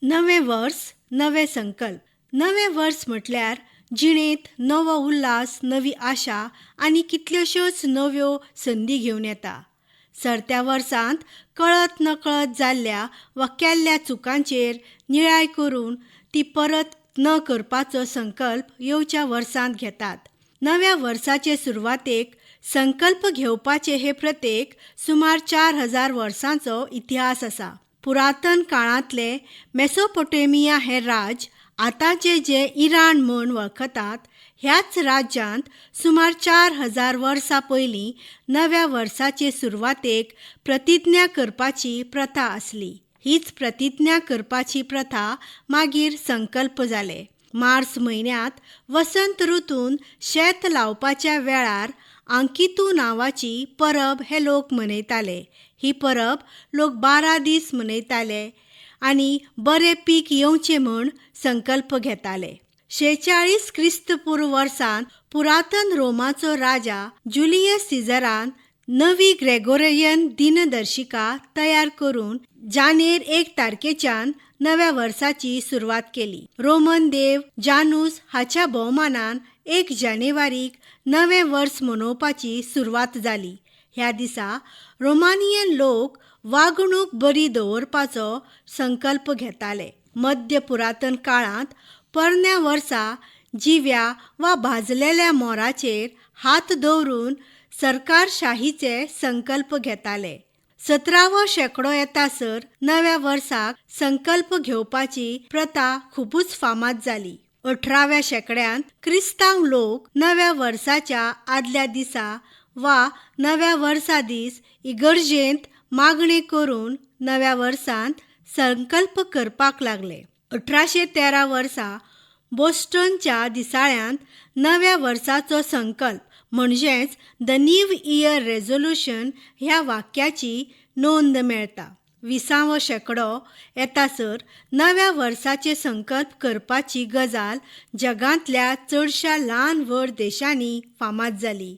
नवे वर्स नवे संकल्प. नवे वर्स म्हटल्यार जिणेंत नवो उल्हास, नवी आशा आनी कितल्योश्योच नव्यो संदी घेवन येता. सरत्या वर्सांत कळत नकळत जाल्ल्या वा केल्ल्या चुकांचेर नियाळ करून ती परत न करपाचो संकल्प येवच्या वर्सांत घेतात. नव्या वर्साचे सुरवातेक संकल्प घेवपाचे हे प्रत्येक सुमार 4000 वर्सांचो इतिहास आसा. पुरातन काळांतले मेसोपोटेमिया हे राज, आतांचे जे इराण म्हूण वळखतात, ह्याच राज्यांत सुमार 4000 वर्सां पयलीं नव्या वर्साचे सुरवातेक प्रतिज्ञा करपाची प्रथा आसली. हीच प्रतिज्ञा करपाची प्रथा मागीर संकल्प जाले. मार्च म्हयन्यांत वसंत ऋतून शेत लावपाच्या वेळार आंकितू नांवाची परब हे लोक मनयताले. ही परब लोक 12 दीस मनयताले आनी बरें पीक येवचें म्हूण संकल्प घेताले. 46 ख्रिस्तपूर्व वर्सांत पुरातन रोमाचो राजा जुलियस सीझरान नवी ग्रेगोरियन दिनदर्शिका तयार करून जानेर 1 तारखेच्यान नव्या वर्साची सुरवात केली. रोमन देव जानूस हाच्या भोवमानान 1 जानेवारीक नवें वर्स मनोवपाची सुरवात जाली. ह्या दिसा रोमानियन लोक वागणूक बरी दवरपाचो संकल्प घेताले. मध्य पुरातन काळांत परन्या वर्सा जिव्या वा भाजलेल्या मोराचेर हात दवरून सरकारशाहीचे संकल्प घेताले. 17वो शेंकडो येतासर नव्या वर्साक संकल्प घेवपाची प्रथा खूबच फामाद जाली. 18व्या शेंकड्यांत क्रिस्तांव लोक नव्या वर्साच्या आदल्या दिसा वा नव्या वर्सा दीस इगर्जेंत मागणे करून नव्या वर्सांत संकल्प करपाक लागले. 1813 वर्सा बोस्टनच्या दिसाळ्यांत नव्या वर्साचो संकल्प म्हणजेच द न्यू इयर रेझोल्यूशन ह्या वाक्याची नोंद मेळटा. 20वो शेंकडो येतासर नव्या वर्साचे संकल्प करपाची गजाल जगांतल्या चडशा ल्हान व्हड देशांनी फामाद जाली.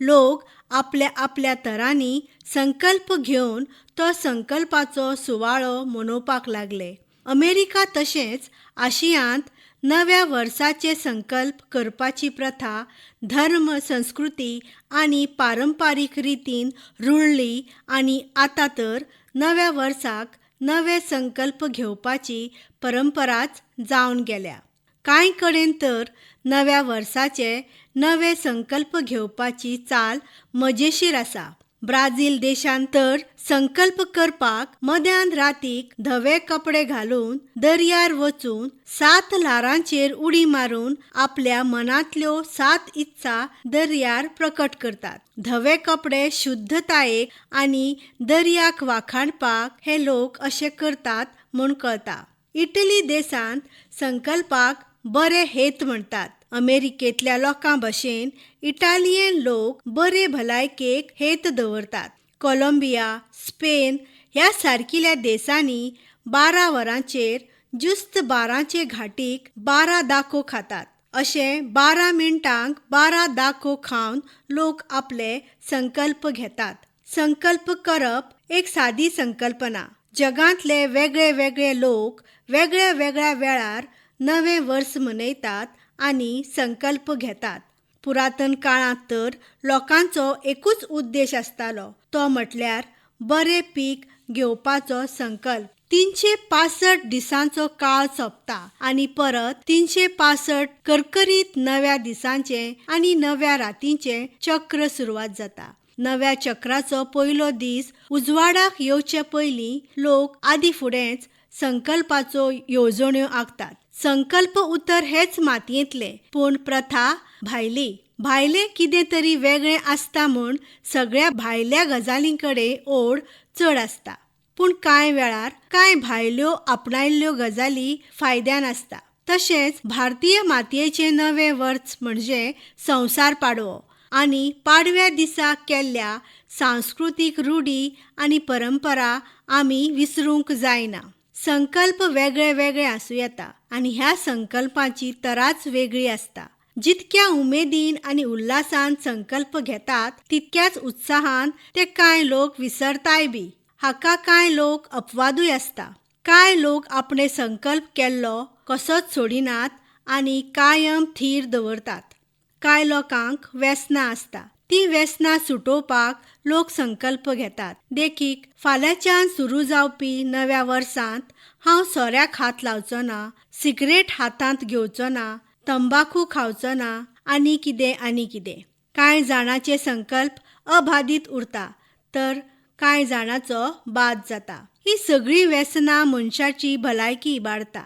लोक आपल्या आपल्या तरांनी संकल्प घेवन तो संकल्पाचो सुवाळो मनोवपाक लागले. अमेरिका तशेंच आशियांत नव्या वर्साचे संकल्प करपाची प्रथा धर्म, संस्कृती आनी पारंपारीक रितीन रुळली आनी आतां तर नव्या वर्साक नवे संकल्प घेवपाची परंपराच जावन गेल्या. कांय कडेन तर नव्या वर्साचे नवे संकल्प घेवपाची चाल मजेशीर आसा. ब्राझील देशांत तर संकल्प करपाक मध्यान रातीक धवे कपडे घालून दर्यार वचून 7 ल्हारांचेर उडी मारून आपल्या मनांतल्यो 7 इत्सा दर्यार प्रकट करतात. धवे कपडे शुद्धतायेक आनी दर्याक वाखाणपाक हे लोक अशें करतात म्हूण कळटा. इटली देशांत संकल्पाक बरे हेत म्हणटात. अमेरिकेंतल्या लोकां भशेन इटालियन लोक बरे भलायकेक हेत दवरतात. कोलंबिया, स्पेन ह्या सारकिल्या देशांनी 12 वरांचेर जुस्त 12चे घाटीक 12 दाखो खातात. अशें 12 मिनटांक 12 दाखो खावन लोक आपले संकल्प घेतात. संकल्प करप एक सादी संकल्पना. जगांतले वेगळे वेगळे लोक वेगळ्या वेगळ्या वेळार नवें वर्स मनयतात आनी संकल्प घेतात. पुरातन काळांत तर लोकांचो एकूच उद्देश आसतालो, तो म्हटल्यार बरें पीक घेवपाचो संकल्प. 365 दिसांचो काळ सोंपता आनी परत 365 करकरीत नव्या दिसांचे आनी नव्या रातींचे चक्र सुरवात जाता. नव्या चक्राचो पयलो दीस उजवाडाक येवचे पयलीं लोक आदी फुडेंच संकल्पाचो येवजण्यो आंखतात. संकल्प उतर हेच मातयेंतले, पूण प्रथा भायली. भायलें कितें तरी वेगळें आसता म्हूण सगळ्या भायल्या गजालींकडेन ओड चड आसता. पूण कांय वेळार कांय भायल्यो आपणायल्ल्यो गजाली फायद्यान आसता. तशेंच भारतीय मातयेचें नवें वर्स म्हणजे संवसार पाडवो आनी पाडव्या दिसा केल्ल्या सांस्कृतीक रूढी आनी परंपरा आमी विसरूंक जायना. संकल्प वेगळे वेगळे आसूं येता आनी ह्या संकल्पांची तराच वेगळी आसता. जितक्या उमेदीन आनी उल्हासान संकल्प घेतात तितक्याच उत्साहान ते कांय लोक विसरताय बी. हाका कांय लोक अपवादूय आसता. कांय लोक आपणे संकल्प केल्लो कसोच सोडिनात आनी कायम थीर दवरतात. कांय लोकांक व्यसनां आसता. ती व्यसनां सुटोवपाक लोक संकल्प घेतात. देखीक फाल्यांच्यान सुरू जावपी नव्या वर्सांत हांव सोऱ्याक हात लावचो ना, सिगरेट हातांत घेवचो ना, तंबाखू खावचो ना आनी कितें. कांय जाणांचे संकल्प अबाधित उरता तर कांय जाणांचो बाद जाता. ही सगळी व्यसनां मनशाची भलायकी इबाडटा.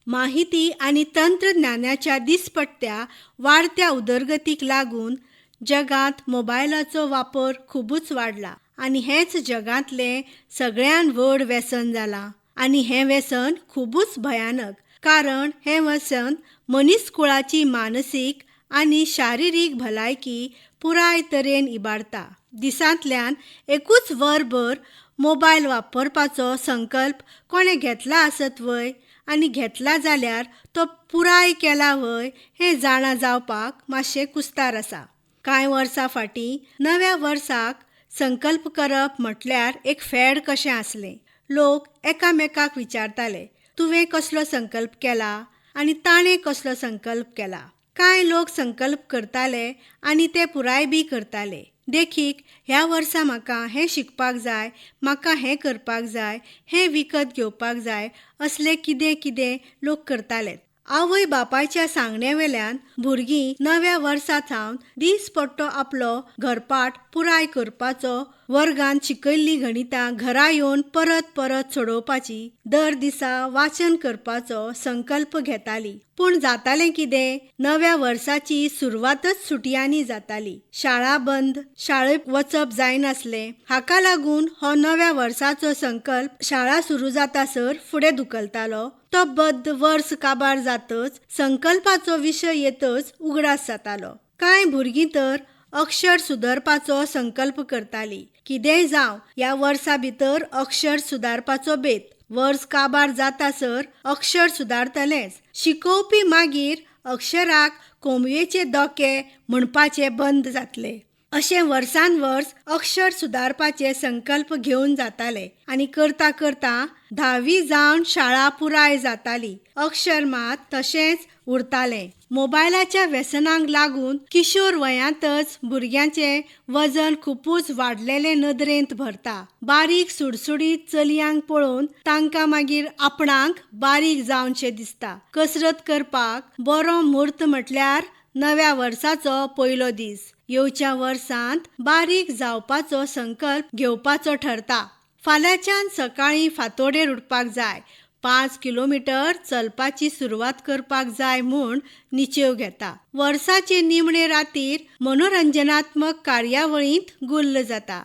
माहिती आनी तंत्रज्ञानाच्या दिसपट्ट्या वाडत्या उदरगतीक लागून जगांत मोबायलाचो वापर खूबच वाडला आनी हेंच जगांतलें सगळ्यान व्हड व्यसन जालां. आनी हें व्यसन खूबच भयानक, कारण हें व्यसन मनीसकुळाची मानसीक आनी शारिरीक भलायकी पुराय तरेन इबाडटा. दिसांतल्यान एकूच वरभर मोबायल वापरपाचो संकल्प कोणें घेतला आसत वय आनी घेतला जाल्यार तो पुराय केला वय हें जाणा जावपाक मातशें कुस्तार आसा. कांय वर्सां फाटीं नव्या वर्साक संकल्प करप म्हटल्यार एक फॅड कशें आसलें. लोक एकामेकाक विचारताले, तुवें कसलो संकल्प केला आनी ताणें कसलो संकल्प केला. कांय लोक संकल्प करताले आनी ते पुराय बी करताले. देखीक ह्या वर्सा म्हाका हें शिकपाक जाय, म्हाका हें करपाक जाय, हें विकत घेवपाक जाय, असलें कितें लोक करताले. आवय बापायच्या सांगण्यावेल्यान भुरगीं नव्या वर्सा सावन दिसपट्टो आपलो घरपाठ पुराय करपाचो, वर्गांत शिकयल्लीं गणितां घरा येवन परत सोडोवपाची, दर दिसा वाचन करपाचो संकल्प घेतालीं. पूण जातालें कितें? नव्या वर्साची सुरवातच सुटयांनी जाताली. शाळा बंद, शाळेक वचप जायनासलें. हाका लागून हो नव्या वर्साचो संकल्प शाळा सुरू जातासर फुडें धुकलतालो. तो बद्द वर्स काबार जातच संकल्पाचो विशय येतच उगडास जातालो. कांय भुरगीं तर अक्षर सुदरपाचो संकल्प करतालीं. कितेंय जावं, ह्या वर्सा भितर अक्षर सुदारपाचो बेत. वर्स काबार जातासर अक्षर सुदारतलेंच. शिकोवपी मागीर अक्षराक कोंबयेचे दोके म्हणपाचे बंद जातले. अशें वर्सान वर्स अक्षर सुदारपाचे संकल्प घेवन जाताले आनी करता करता 10वी जावन शाळा पुराय जाताली. अक्षर मात तशेंच उरतालें. मोबायलाच्या व्यसनांक लागून किशोर वयांतच भुरग्यांचें वजन खूबच वाडलेले नदरेंत भरता. बारीक सुडसुडीत चलयांक पळोवन तांकां मागीर आपणाक बारीक जावनशें दिसता. कसरत करपाक बरो म्हूर्त म्हटल्यार नव्या वर्साचो पयलो दीस. येवच्या वर्सांत बारीक जावपाचो संकल्प घेवपाचो ठरता. फाल्यांच्यान सकाळीं फांतोडेर उठपाक जाय, 5 किलोमीटर चलपाची सुरवात करपाक जाय म्हूण निचेव घेता. वर्साचे निमणे रातीर मनोरंजनात्मक कार्यावळींत गुल्ल जाता.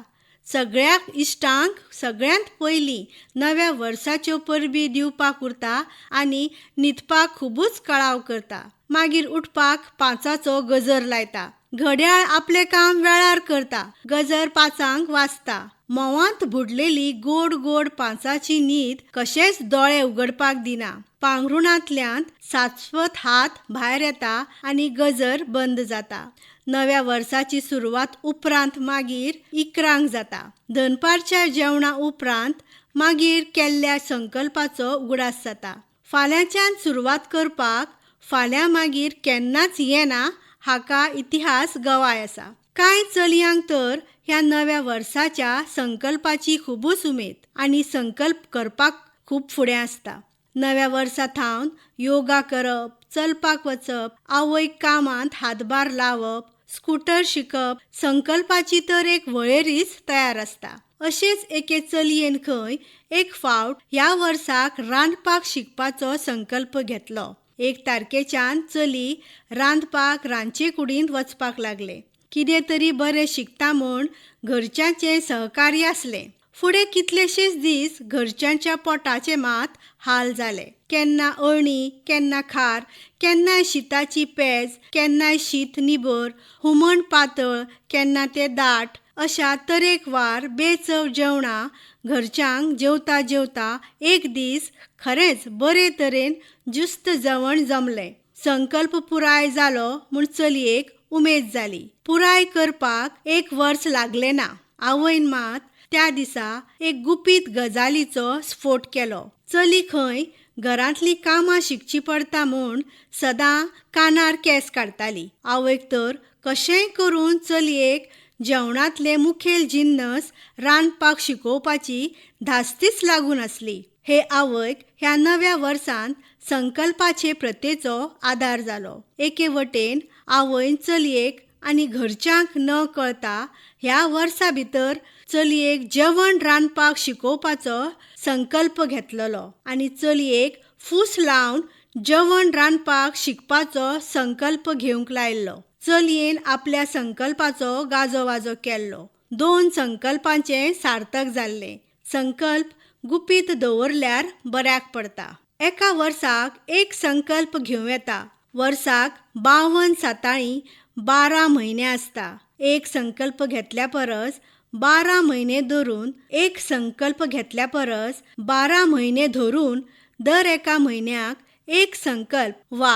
सगळ्या इश्टांक सगळ्यांत पयलीं नव्या वर्साच्यो परबी दिवपाक उरता आनी न्हिदपाक खूबच कळाव करता. मागीर उठपाक 5ांचो गजर लायता. घड्याळ आपलें काम वेळार करता. गजर 5ांक वाजता. मोवांत बुडलेली गोड 5ांची न्हीद कशेंच दोळे उगडपाक दिना. पांघरुणांतल्यान साचपत हात भायर येता आनी गजर बंद जाता. नव्या वर्साची सुरवात उपरांत मागीर 11 जाता. दनपारच्या जेवणा उपरांत मागीर केल्ल्या संकल्पाचो उगडास जाता. फाल्यांच्यान सुरवात करपाक फाल्यां मागीर केन्नाच येना हाका इतिहास गवाय आसा. कांय चलयांक तर ह्या नव्या वर्साच्या संकल्पाची खूबच उमेद आनी संकल्प करपाक खूब फुडें आसता. नव्या वर्सा थावन योगा करप, चलपाक वचप, आवयक कामांत हातभार लावप, स्कूटर शिकप, संकल्पाची तर एक वळेरीच तयार आसता. अशेंच एके चलयेन खंय एक फावट ह्या वर्साक रांदपाक शिकपाचो संकल्प घेतलो. 1 तारखेच्यान चली रांदपाक रांदचे कुडींत वचपाक लागलें. कितें तरी बरें शिकता म्हूण घरच्यांचें सहकार्य आसलें. फुडें कितलेशेच दीस घरच्यांच्या पोटाचे मात हाल जाले. केन्ना अळणी, केन्ना खार, केन्नाय शीताची पेज, केन्नाय शीत निबर, हुमण पातळ, केन्ना ते दाट, अशा तरेकवार बेचव जेवणां घरच्यांक जेवता जेवता एक दीस खरेंच बरे तरेन जुस्त जेवण जमलें. संकल्प पुराय जालो म्हूण चलयेक उमेद जाली. पुराय करपाक 1 वर्स लागलें ना. आवयन मात त्या दिसा एक गुपीत गजालीचो स्फोट केलो. चली खंय घरांतलीं कामां शिकची पडटा म्हूण सदां कानार केंस काडटाली. आवयक तर कशेंय करून चलयेक जेवणांतले मुखेल जिन्नस रांदपाक शिकोवपाची धास्तीच लागून आसली. हे आवयक ह्या नव्या वर्सांत संकल्पाचे प्रथेचो आदार जालो. एके वटेन आवयन चलयेक आनी घरच्यांक न कळता ह्या वर्सा भितर चलयेक जेवण रांदपाक शिकोवपाचो संकल्प घेतलोलो आनी चलयेक फूस लावन जेवण रांदपाक शिकपाचो संकल्प घेवंक लायल्लो. चलयेन आपल्या संकल्पाचो गाजो केल्लो. 2 संकल्पांचें सार्थक जाल्लें. संकल्प गुपीत दवरल्यार बऱ्याक पडटा. एका वर्साक एक संकल्प घेवं येता. वर्साक 52 साताळीं 12 म्हयने आसता. एक संकल्प घेतल्या परस 12 म्हयने धरून एक संकल्प घेतल्या परस 12 म्हयने धरून दर एका म्हयन्याक एक संकल्प वा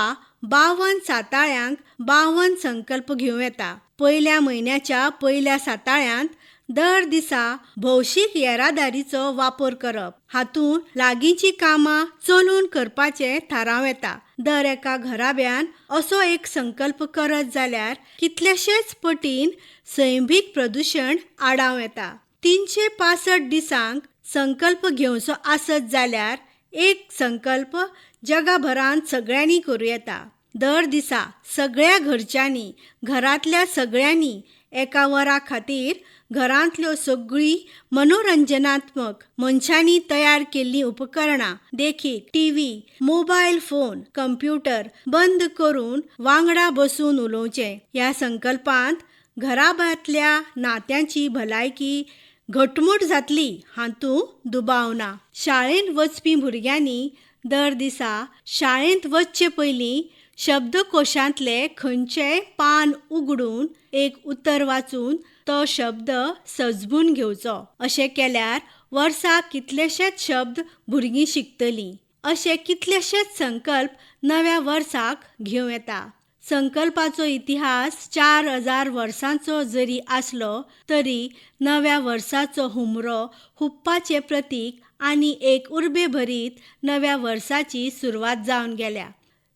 52 साताळ्यांक 52 संकल्प घेवं येता. पयल्या म्हयन्याच्या पयल्या साताळ्यांत दर दिसा भौशीक येरादारीचो वापर करप. हातूंत लागींची कामां चलून करपाचें थाराव येता. दर एका घराब्यान असो एक संकल्प करत जाल्यार कितलेशेच पटीन सैमीक प्रदूशण आडावं येता. 365 दिसांक संकल्प घेवचो आसत जाल्यार एक संकल्प जगभरांत सगळ्यांनी करूं येता. दर दिसा सगळ्या घरच्यांनी घरांतल्या सगळ्यांनी एका वरा खातीर घरांतल्यो सगळीं मनोरंजनात्मक मनशांनी तयार केल्लीं उपकरणां देखीक टीव्ही, मोबायल फोन, कंप्यूटर बंद करून वांगडा बसून उलोवचें. ह्या संकल्पांत घराब्यांतल्या नात्यांची भलायकी घटमूट जातली हातूंत दुबाव ना. शाळेंत वचपी भुरग्यांनी दर दिसा शाळेंत वचचे पयलीं शब्दकोशांतले खंयचेय पान उगडून एक उतर वाचून तो शब्द सजमून घेवचो. अशें केल्यार वर्साक कितलेशेच शब्द भुरगीं शिकतलीं. अशे कितलेशेच संकल्प नव्या वर्साक घेवं येता. संकल्पाचो इतिहास 4000 वर्सांचो जरी आसलो तरी नव्या वर्साचो हुमरो हुप्पाचें प्रतीक आनी एक उर्बे भरीत नव्या वर्साची सुरवात जावन गेल्या.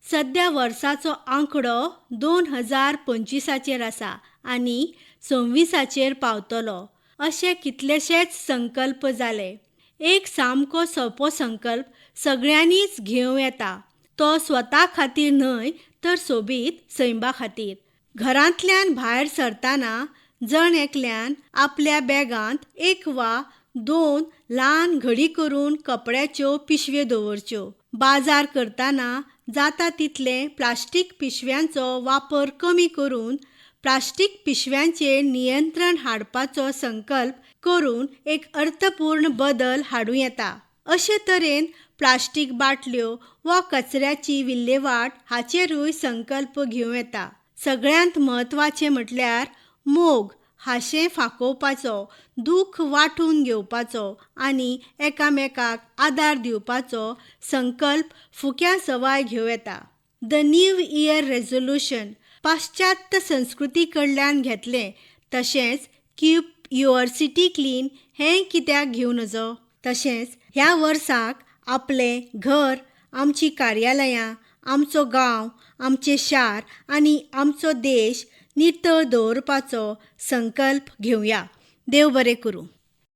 सध्या वर्साचो आंकडो 2025 आसा आनी 26 पावतलो. अशे कितलेशेच संकल्प जाले. एक सामको सोपो संकल्प सगळ्यांनीच घेवं येता. तो स्वता खातीर न्हय तर सोबीत सैमा खातीर. घरांतल्यान भायर सरतना जण एकल्यान आपल्या बॅगांत 1 वा 2 ल्हान घडी करून कपड्याच्यो पिशव्यो दवरच्यो. बाजार करतना जाता तितले प्लास्टीक पिशव्यांचो वापर कमी करून प्लास्टीक पिशव्यांचेर नियंत्रण हाडपाचो संकल्प करून एक अर्थपूर्ण बदल हाडूं येता. अशे तरेन प्लास्टीक बाटल्यो वा कचऱ्याची विल्हेवाट हाचेरूय संकल्प घेवं येता. सगळ्यांत म्हत्वाचें म्हटल्यार मोग हांशें फाकोवपाचो, दूख वांटून घेवपाचो आनी एकामेकाक आदार दिवपाचो संकल्प फुक्या सवाय घेवं येता. द न्यू इयर रेझोल्यूशन पाश्चात्य संस्कृती कडल्यान घेतलें तशेंच कीप युअर सिटी क्लीन हें कित्याक घेवं नजो. तशेंच ह्या वर्साक आपलें घर, आमची कार्यालयां, आमचो गांव, आमचें शार आनी आमचो देश नितळ दवरपाचो संकल्प घेवया. देव बरें करूं.